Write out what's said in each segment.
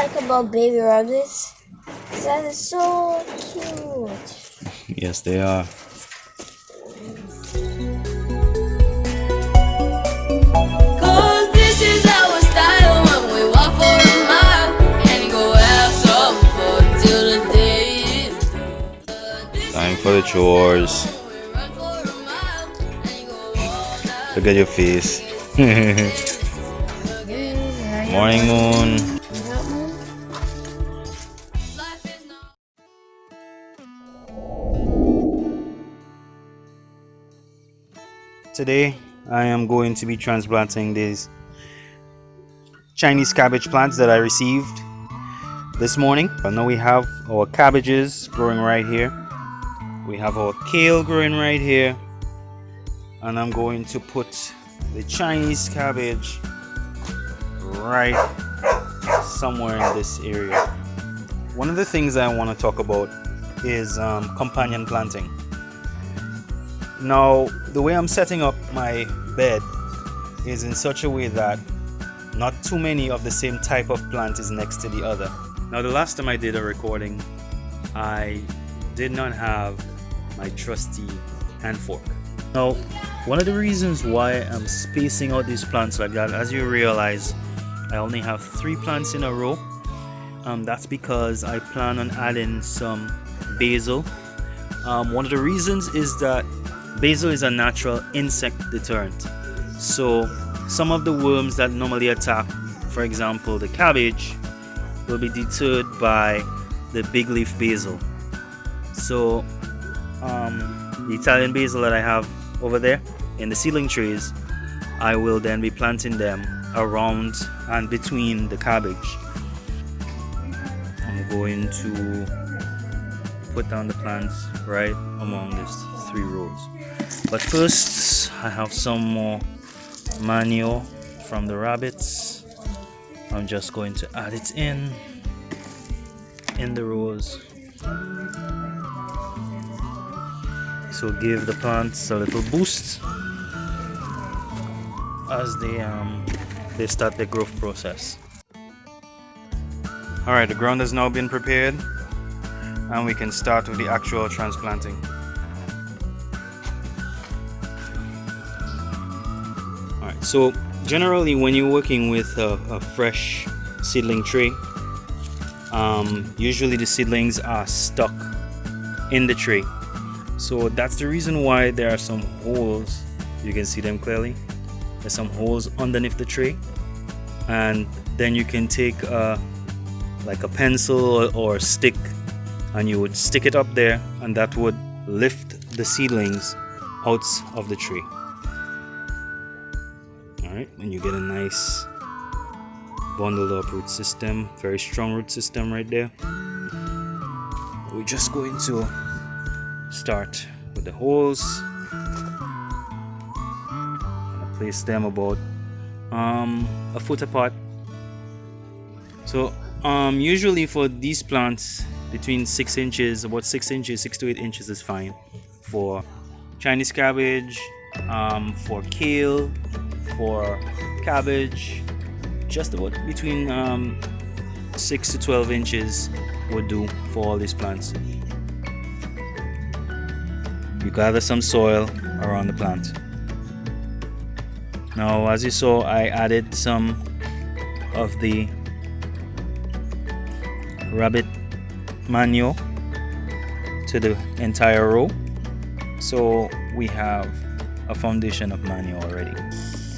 like about baby rabbits? That is so cute. Yes, they are. Cause this is our style when we walk for a mile and go have some fun till the day is done. Time for the chores. Look at your face. Morning, Moon. Today I am going to be transplanting these Chinese cabbage plants that I received this morning. Now we have our cabbages growing right here. We have our kale growing right here. And I'm going to put the Chinese cabbage right somewhere in this area. One of the things I want to talk about is companion planting. Now, the way I'm setting up my bed is in such a way that not too many of the same type of plant is next to the other. Now, the last time I did a recording, I did not have my trusty hand fork. Now, one of the reasons why I'm spacing out these plants like that, as you realize, I only have 3 plants in a row. That's because I plan on adding some basil. One of the reasons is that basil is a natural insect deterrent. So some of the worms that normally attack, for example, the cabbage, will be deterred by the big leaf basil. So the Italian basil that I have over there in the seedling trays, I will then be planting them around and between the cabbage. I'm going to put down the plants right among these 3 rows. But first, I have some more manure from the rabbits. I'm just going to add it in the rows. So give the plants a little boost as they start their growth process. Alright, the ground has now been prepared and we can start with the actual transplanting. Alright, so generally when you're working with a fresh seedling tray, usually the seedlings are stuck in the tray. So that's the reason why there are some holes. You can see them clearly. There's some holes underneath the tray, and then you can take like a pencil or a stick and you would stick it up there, and that would lift the seedlings out of the tree. Alright, and you get a nice bundled up root system, very strong root system right there. We're just going to start with the holes. I'm gonna place them about a foot apart. So usually for these plants between 6 inches, about 6 inches, 6 to 8 inches is fine. For Chinese cabbage, for kale, for cabbage, just about between 6 to 12 inches would do for all these plants. You gather some soil around the plant. Now, as you saw, I added some of the rabbit manure to the entire row, so we have a foundation of manure already.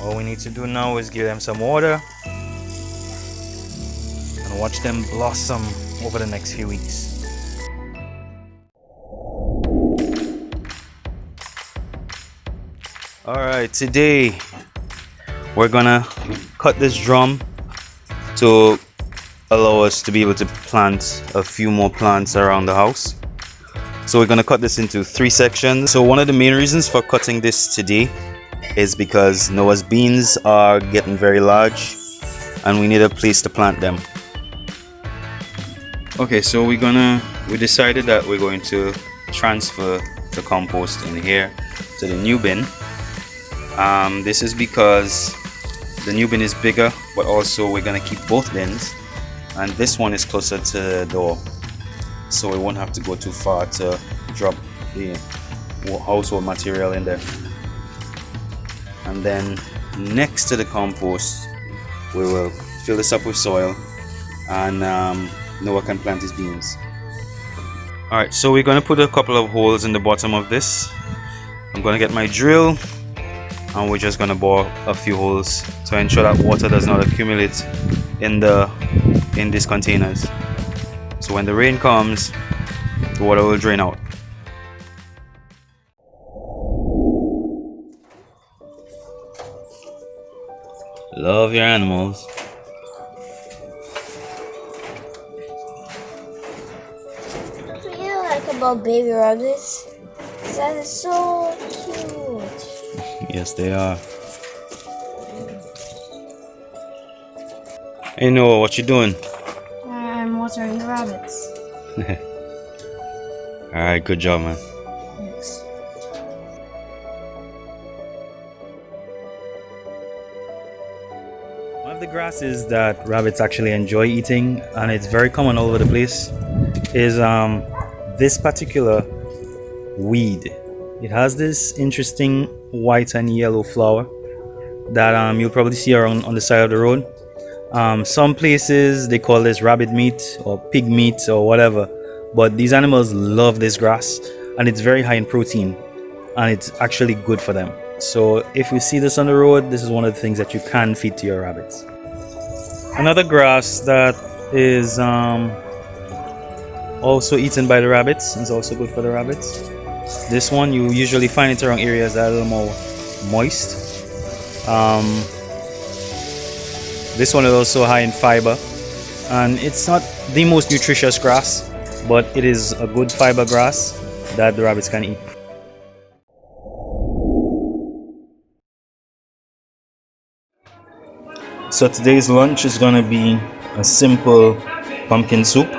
All we need to do now is give them some water and watch them blossom over the next few weeks. Alright, today we're gonna cut this drum to allow us to be able to plant a few more plants around the house. So we're gonna cut this into 3 sections. So one of the main reasons for cutting this today is because Noah's beans are getting very large and we need a place to plant them. Okay, so we decided that we're going to transfer the compost in here to the new bin. This is because the new bin is bigger, but also we're gonna keep both bins and this one is closer to the door, so we won't have to go too far to drop the household material in there. And then next to the compost, we will fill this up with soil, and Noah can plant his beans. Alright, so we're going to put a couple of holes in the bottom of this. I'm going to get my drill, and we're just going to bore a few holes to ensure that water does not accumulate in these containers. So when the rain comes, the water will drain out. Love your animals. What do you like about baby rabbits? That is so cute. Yes, they are. Hey Noah, what you doing? I'm watering the rabbits. Alright, good job, man. Thanks. One of the grasses that rabbits actually enjoy eating, and it's very common all over the place, is this particular weed. It has this interesting white and yellow flower that you'll probably see around on the side of the road. Some places they call this rabbit meat or pig meat or whatever, but these animals love this grass, and it's very high in protein, and it's actually good for them. So if you see this on the road, this is one of the things that you can feed to your rabbits. Another grass that is also eaten by the rabbits, is also good for the rabbits. This one, you usually find it around areas that are a little more moist. This one is also high in fiber, and it's not the most nutritious grass, but it is a good fiber grass that the rabbits can eat. So today's lunch is going to be a simple pumpkin soup.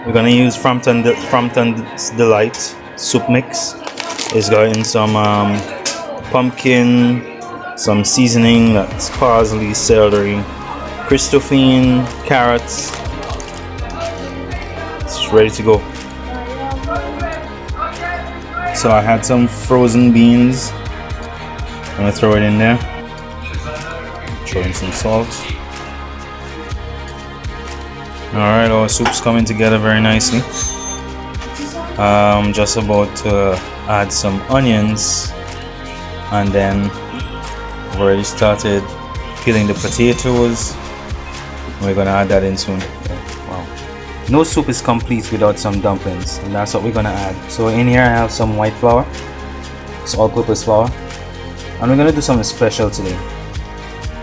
We're going to use Frampton's Delight soup mix. It's got in some pumpkin, some seasoning, that's parsley, celery, Christophine, carrots. It's ready to go. So I had some frozen beans. I'm going to throw it in there. Throw in some salt. Alright, our soup's coming together very nicely. I'm just about to add some onions, and then I've already started peeling the potatoes. We're gonna add that in soon. Wow. No soup is complete without some dumplings, and that's what we're gonna add. So in here I have some white flour. It's all-purpose flour, and we're gonna do something special today.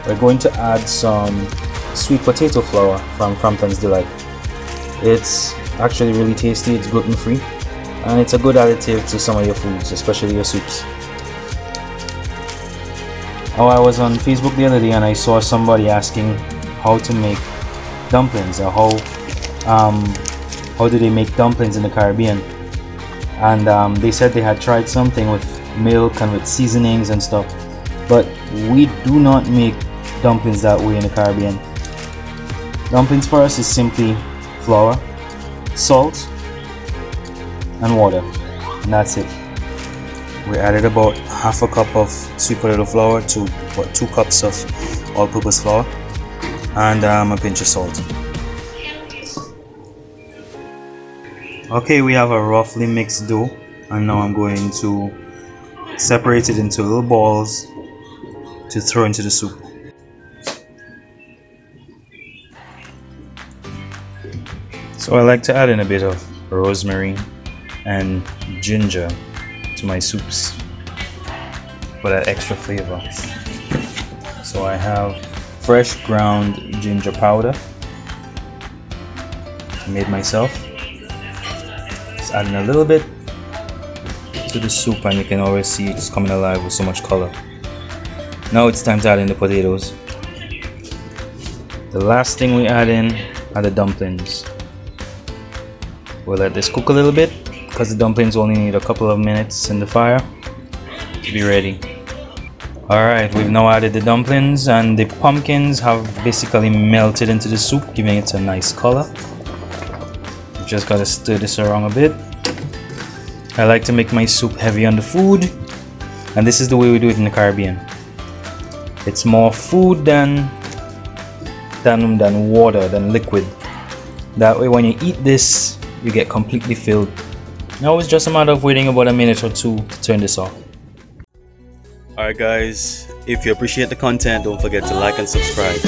We're going to add some sweet potato flour from Frampton's Delight. It's actually really tasty, it's gluten free, and it's a good additive to some of your foods, especially your soups. Oh, I was on Facebook the other day and I saw somebody asking how to make dumplings, or how do they make dumplings in the Caribbean, and they said they had tried something with milk and with seasonings and stuff, but we do not make dumplings that way in the Caribbean. Dumplings for us is simply flour, salt, and water, and that's it. We added about half a cup of sweet potato flour to about 2 cups of all-purpose flour, and a pinch of salt. Okay, we have a roughly mixed dough, and now I'm going to separate it into little balls to throw into the soup. So I like to add in a bit of rosemary and ginger to my soups for that extra flavor. So I have fresh ground ginger powder made myself. Just adding a little bit to the soup, and you can always see it's coming alive with so much color. Now it's time to add in the potatoes. The last thing we add in are the dumplings. We'll let this cook a little bit because the dumplings only need a couple of minutes in the fire to be ready. Alright, we've now added the dumplings, and the pumpkins have basically melted into the soup, giving it a nice color. You just gotta stir this around a bit. I like to make my soup heavy on the food, and this is the way we do it in the Caribbean. It's more food than water, than liquid. That way when you eat this, you get completely filled. Now it's just a matter of waiting about a minute or two to turn this off. Alright guys, if you appreciate the content, don't forget to like and subscribe.